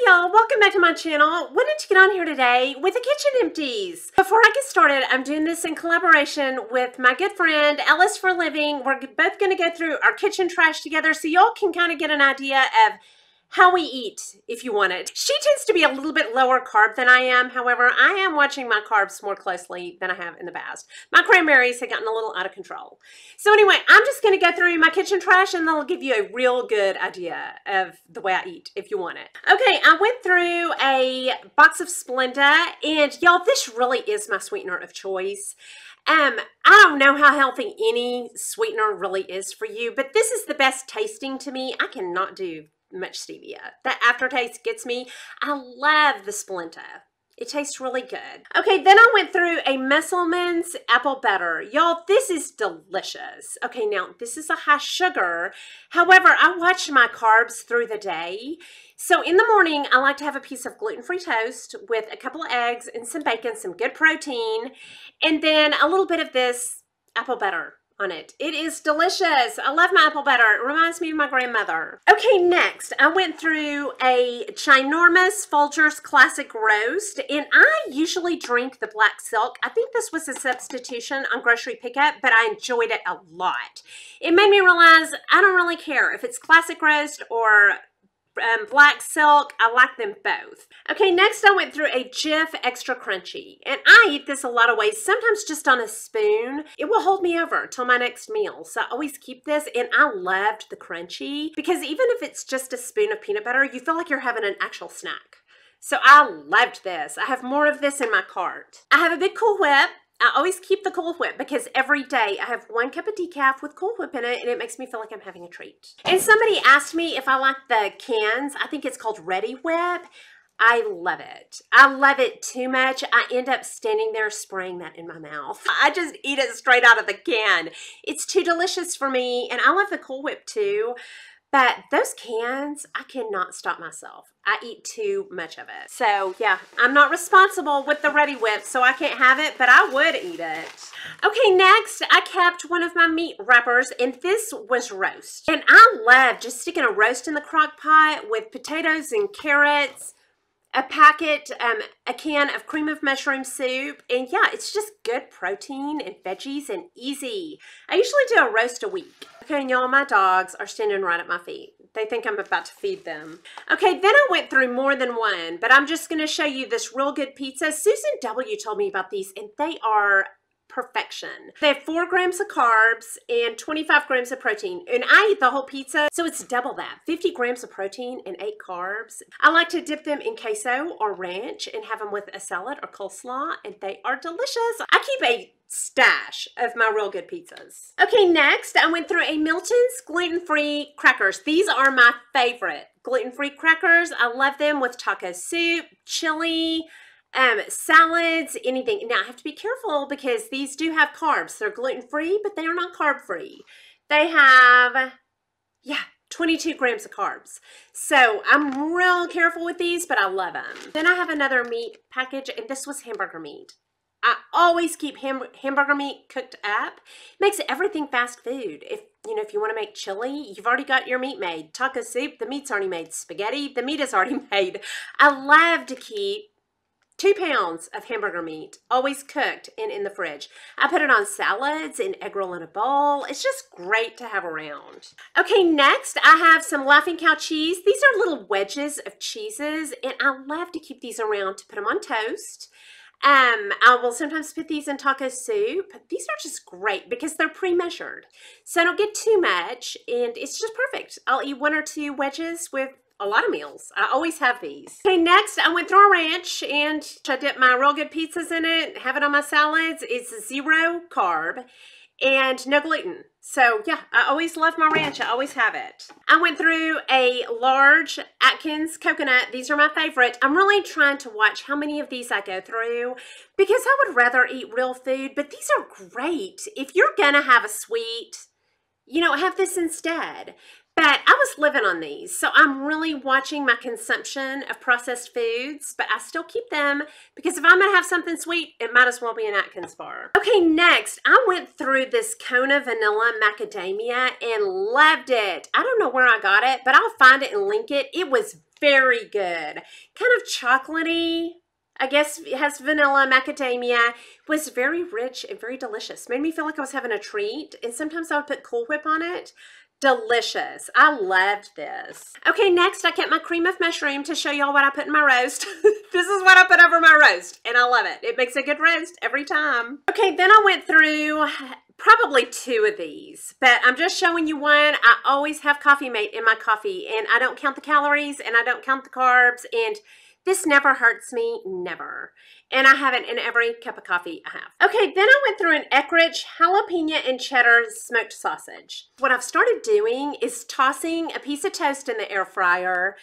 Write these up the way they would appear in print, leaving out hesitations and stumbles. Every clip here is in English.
y'all, welcome back to my channel. Wanted to get on here today with the kitchen empties. Before I get started, I'm doing this in collaboration with my good friend ElleIsForLiving. We're both going to go through our kitchen trash together so y'all can kind of get an idea of how we eat if you want it. She tends to be a little bit lower carb than I am. However, I am watching my carbs more closely than I have in the past. My cranberries have gotten a little out of control. So anyway, I'm just going to go through my kitchen trash and that'll give you a real good idea of the way I eat if you want it. Okay, I went through a box of Splenda and y'all, this really is my sweetener of choice. I don't know how healthy any sweetener really is for you, but this is the best tasting to me. I cannot do much stevia. That aftertaste gets me. I love the Splenda. It tastes really good. Okay, then I went through a Messelman's apple butter. Y'all, this is delicious. Okay, now this is a high sugar. However, I watch my carbs through the day. So in the morning, I like to have a piece of gluten-free toast with a couple of eggs and some bacon, some good protein, and then a little bit of this apple butter on it. It is delicious. I love my apple butter. It reminds me of my grandmother. Okay, next, I went through a ginormous Folgers Classic Roast, and I usually drink the Black Silk. I think this was a substitution on grocery pickup, but I enjoyed it a lot. It made me realize I don't really care if it's Classic Roast or Black Silk. I like them both. Okay, next I went through a Jif Extra Crunchy, and I eat this a lot of ways, sometimes just on a spoon. It will hold me over till my next meal, so I always keep this, and I loved the crunchy because even if it's just a spoon of peanut butter, you feel like you're having an actual snack. So I loved this. I have more of this in my cart. I have a big Cool Whip. I always keep the Cool Whip because every day I have 1 cup of decaf with Cool Whip in it and it makes me feel like I'm having a treat. And somebody asked me if I like the cans. I think it's called Ready Whip. I love it. I love it too much. I end up standing there spraying that in my mouth. I just eat it straight out of the can. It's too delicious for me, and I love the Cool Whip too. But those cans, I cannot stop myself. I eat too much of it. So yeah, I'm not responsible with the Ready Whip, so I can't have it, but I would eat it. Okay, next, I kept one of my meat wrappers, and this was roast. And I love just sticking a roast in the crock pot with potatoes and carrots, a packet, a can of cream of mushroom soup, and yeah, it's just good protein and veggies and easy. I usually do a roast a week. Okay, and y'all, my dogs are standing right at my feet. They think I'm about to feed them. Okay, then I went through more than one, but I'm just going to show you this real good pizza. Susan W. told me about these, and they are perfection. They have 4 grams of carbs and 25 grams of protein, and I eat the whole pizza, so it's double that. 50 grams of protein and 8 carbs. I like to dip them in queso or ranch and have them with a salad or coleslaw, and they are delicious. I keep a stash of my real good pizzas. Okay, next I went through a Milton's gluten-free crackers. These are my favorite gluten-free crackers. I love them with taco soup, chili, salads, anything. Now I have to be careful because these do have carbs. They're gluten-free, but they are not carb-free. They have, yeah, 22 grams of carbs. So I'm real careful with these, but I love them. Then I have another meat package, and this was hamburger meat. I always keep hamburger meat cooked up. Makes everything fast food. If you want to make chili, you've already got your meat made. Taco soup, the meat's already made. Spaghetti, the meat is already made. I love to keep 2 pounds of hamburger meat, always cooked and in the fridge. I put it on salads and Eggroll in a bowl. It's just great to have around. Okay, next I have some Laughing Cow cheese. These are little wedges of cheeses, and I love to keep these around to put them on toast. I will sometimes put these in taco soup. These are just great because they're pre-measured. So I don't get too much, and it's just perfect. I'll eat 1 or 2 wedges with a lot of meals. I always have these. Okay, next I went through a ranch and I dip my real good pizzas in it, have it on my salads. It's 0 carb and no gluten. So yeah, I always love my ranch. I always have it. I went through a large Atkins coconut. These are my favorite. I'm really trying to watch how many of these I go through because I would rather eat real food, but these are great. If you're gonna have a sweet, have this instead. But I was living on these, so I'm really watching my consumption of processed foods, but I still keep them because if I'm going to have something sweet, it might as well be an Atkins bar. Okay, next, I went through this Kona Vanilla Macadamia and loved it. I don't know where I got it, but I'll find it and link it. It was very good. Kind of chocolatey. I guess it has vanilla, macadamia. Was very rich and very delicious. Made me feel like I was having a treat. And sometimes I would put Cool Whip on it. Delicious. I loved this. Okay, next I kept my cream of mushroom to show y'all what I put in my roast. This is what I put over my roast, and I love it. It makes a good roast every time. Okay, then I went through probably 2 of these, but I'm just showing you one. I always have Coffee Mate in my coffee, and I don't count the calories, and I don't count the carbs, and this never hurts me, never. And I have it in every cup of coffee I have. Okay, then I went through an Eggroll jalapeno and cheddar smoked sausage. What I've started doing is tossing a piece of toast in the air fryer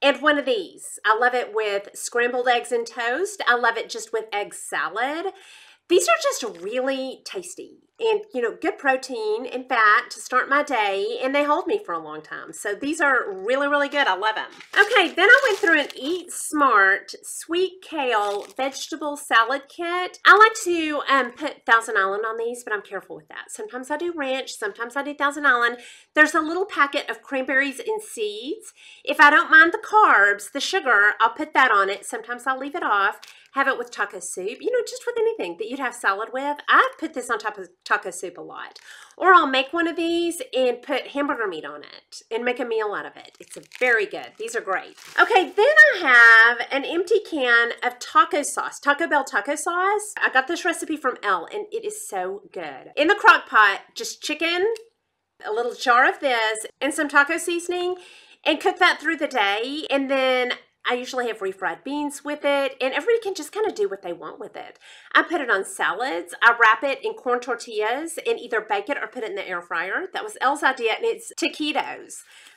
and one of these. I love it with scrambled eggs and toast. I love it just with egg salad. These are just really tasty and, you know, good protein and fat to start my day, and they hold me for a long time. So these are really, really good. I love them. Okay, then I went through an Eat Smart sweet kale vegetable salad kit. I like to put Thousand Island on these, but I'm careful with that. Sometimes I do ranch, sometimes I do Thousand Island. There's a little packet of cranberries and seeds. If I don't mind the carbs, the sugar, I'll put that on it. Sometimes I'll leave it off. Have it with taco soup, you know, just with anything that you'd have salad with. I put this on top of taco soup a lot. Or I'll make one of these and put hamburger meat on it and make a meal out of it. It's very good. These are great. Okay, then I have an empty can of taco sauce, Taco Bell taco sauce. I got this recipe from Elle, and it is so good. In the crock pot, just chicken, a little jar of this, and some taco seasoning, and cook that through the day. And then I usually have refried beans with it, and everybody can just kind of do what they want with it. I put it on salads. I wrap it in corn tortillas and either bake it or put it in the air fryer. That was Elle's idea, and it's taquitos.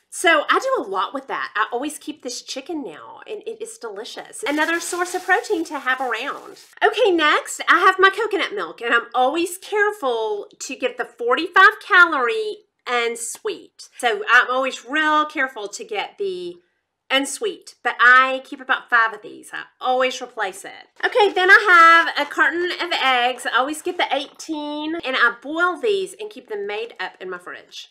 So I do a lot with that. I always keep this chicken now, and it is delicious. Another source of protein to have around. Okay, next, I have my coconut milk, and I'm always careful to get the 45 calorie unsweet. So I'm always real careful to get the unsweet, but I keep about 5 of these. I always replace it. Okay, then I have a carton of eggs. I always get the 18, and I boil these and keep them made up in my fridge.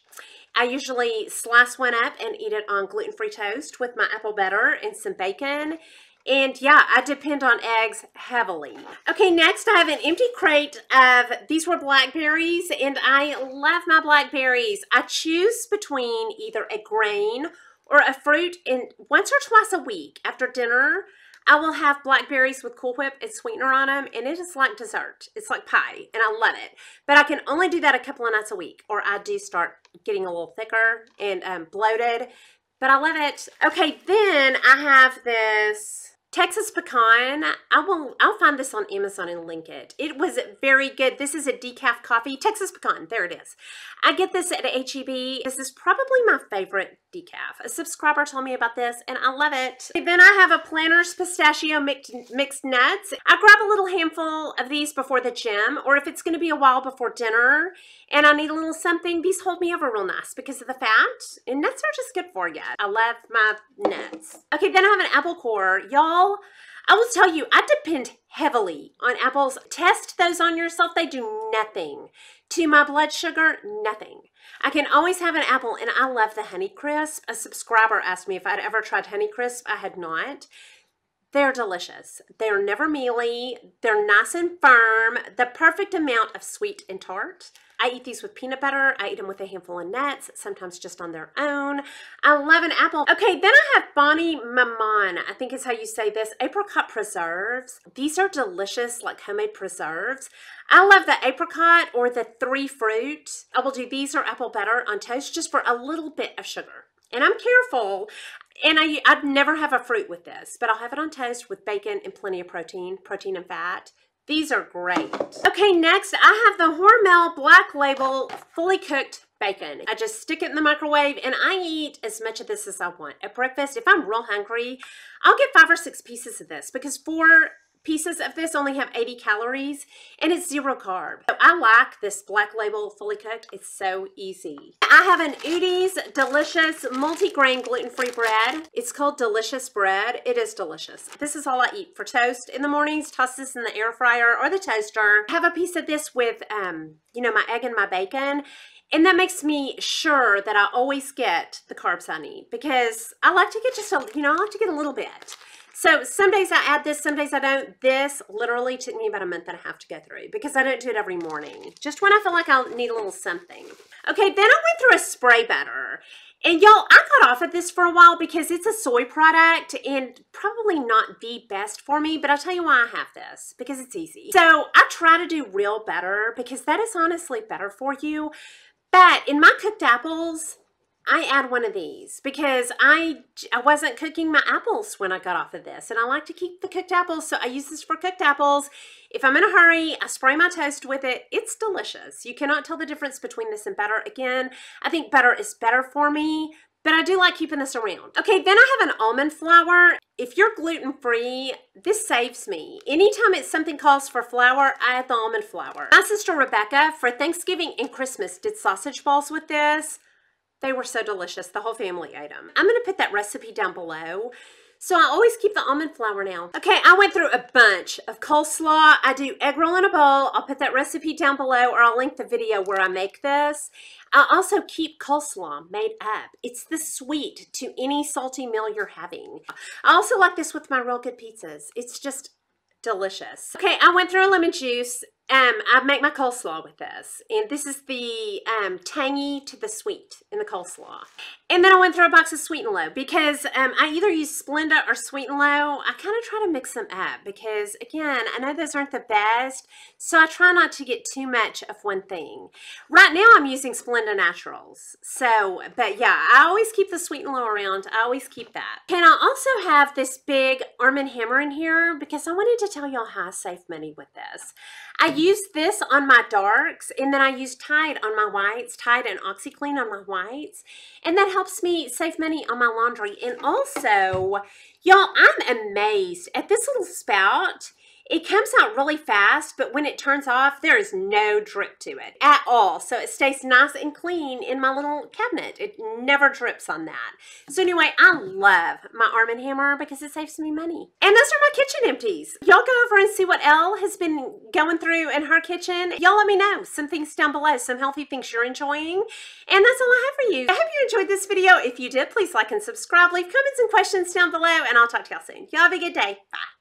I usually slice one up and eat it on gluten-free toast with my apple butter and some bacon. And yeah, I depend on eggs heavily. Okay, next I have an empty crate of, these were blackberries, and I love my blackberries. I choose between either a grain or a fruit, and once or twice a week after dinner, I will have blackberries with Cool Whip and sweetener on them, and it is like dessert. It's like pie, and I love it. But I can only do that a couple of nights a week, or I do start getting a little thicker and bloated, but I love it. Okay, then I have this Texas pecan. I'll find this on Amazon and link it. It was very good. This is a decaf coffee. Texas pecan. There it is. I get this at HEB. This is probably my favorite decaf. A subscriber told me about this, and I love it. Then I have a Planters pistachio mixed nuts. I grab a little handful of these before the gym, or if it's going to be a while before dinner and I need a little something, these hold me over real nice because of the fat, and nuts are just good for you. I love my nuts. Okay, then I have an apple core. Y'all, I will tell you, I depend heavily on apples. Test those on yourself. They do nothing to my blood sugar, nothing. I can always have an apple, and I love the Honey Crisp. A subscriber asked me if I'd ever tried Honey Crisp. I had not. They're delicious. They're never mealy. They're nice and firm. The perfect amount of sweet and tart. I eat these with peanut butter. I eat them with a handful of nuts, sometimes just on their own. I love an apple. Okay, then I have Bonnie Maman, I think is how you say this, apricot preserves. These are delicious, like homemade preserves. I love the apricot or the 3 fruit. I will do these or apple butter on toast just for a little bit of sugar. And I'm careful, and I'd never have a fruit with this, but I'll have it on toast with bacon and plenty of protein and fat. These are great. Okay, next I have the Hormel Black Label fully cooked bacon. I just stick it in the microwave, and I eat as much of this as I want. At breakfast, if I'm real hungry, I'll get 5 or 6 pieces of this because 4 pieces of this only have 80 calories, and it's 0 carb. So I like this Black Label fully cooked. It's so easy. I have an Udi's Delicious multi-grain gluten-free bread. It's called Delicious Bread. It is delicious. This is all I eat for toast in the mornings. Toss this in the air fryer or the toaster. I have a piece of this with, you know, my egg and my bacon. And that makes me sure that I always get the carbs I need, because I like to get just a, I like to get a little bit. So some days I add this, some days I don't. This literally took me about a month and a half to go through, because I don't do it every morning. Just when I feel like I'll need a little something. Okay, then I went through a spray butter. And y'all, I got off of this for a while because it's a soy product and probably not the best for me, but I'll tell you why I have this, because it's easy. So I try to do real butter because that is honestly better for you. But in my cooked apples, I add one of these because I wasn't cooking my apples when I got off of this, and I like to keep the cooked apples, so I use this for cooked apples. If I'm in a hurry, I spray my toast with it. It's delicious. You cannot tell the difference between this and butter. Again, I think butter is better for me, but I do like keeping this around. Okay, then I have an almond flour. If you're gluten-free, this saves me. Anytime something calls for flour, I add the almond flour. My sister Rebecca, for Thanksgiving and Christmas, did sausage balls with this. They were so delicious. The whole family ate them. I'm going to put that recipe down below. So I always keep the almond flour now. Okay, I went through a bunch of coleslaw. I do egg roll in a bowl. I'll put that recipe down below, or I'll link the video where I make this. I also keep coleslaw made up. It's the sweet to any salty meal you're having. I also like this with my real good pizzas. It's just delicious. Okay, I went through a lemon juice. I make my coleslaw with this, and this is the tangy to the sweet in the coleslaw. And then I went through a box of Sweet and Low because I either use Splenda or Sweet and Low. I kind of try to mix them up because, again, I know those aren't the best, so I try not to get too much of one thing. Right now I'm using Splenda Naturals, so, but yeah, I always keep the Sweet and Low around. I always keep that. And I also have this big Arm & Hammer in here because I wanted to tell y'all how I save money with this. I use this on my darks, and then I use Tide on my whites, Tide and OxyClean on my whites, and that helps me save money on my laundry. And also, y'all, I'm amazed at this little spout. It comes out really fast, but when it turns off, there is no drip to it at all. So it stays nice and clean in my little cabinet. It never drips on that. So anyway, I love my Arm & Hammer because it saves me money. And those are my kitchen empties. Y'all go over and see what Elle has been going through in her kitchen. Y'all let me know some things down below, some healthy things you're enjoying. And that's all I have for you. I hope you enjoyed this video. If you did, please like and subscribe. Leave comments and questions down below, and I'll talk to y'all soon. Y'all have a good day. Bye.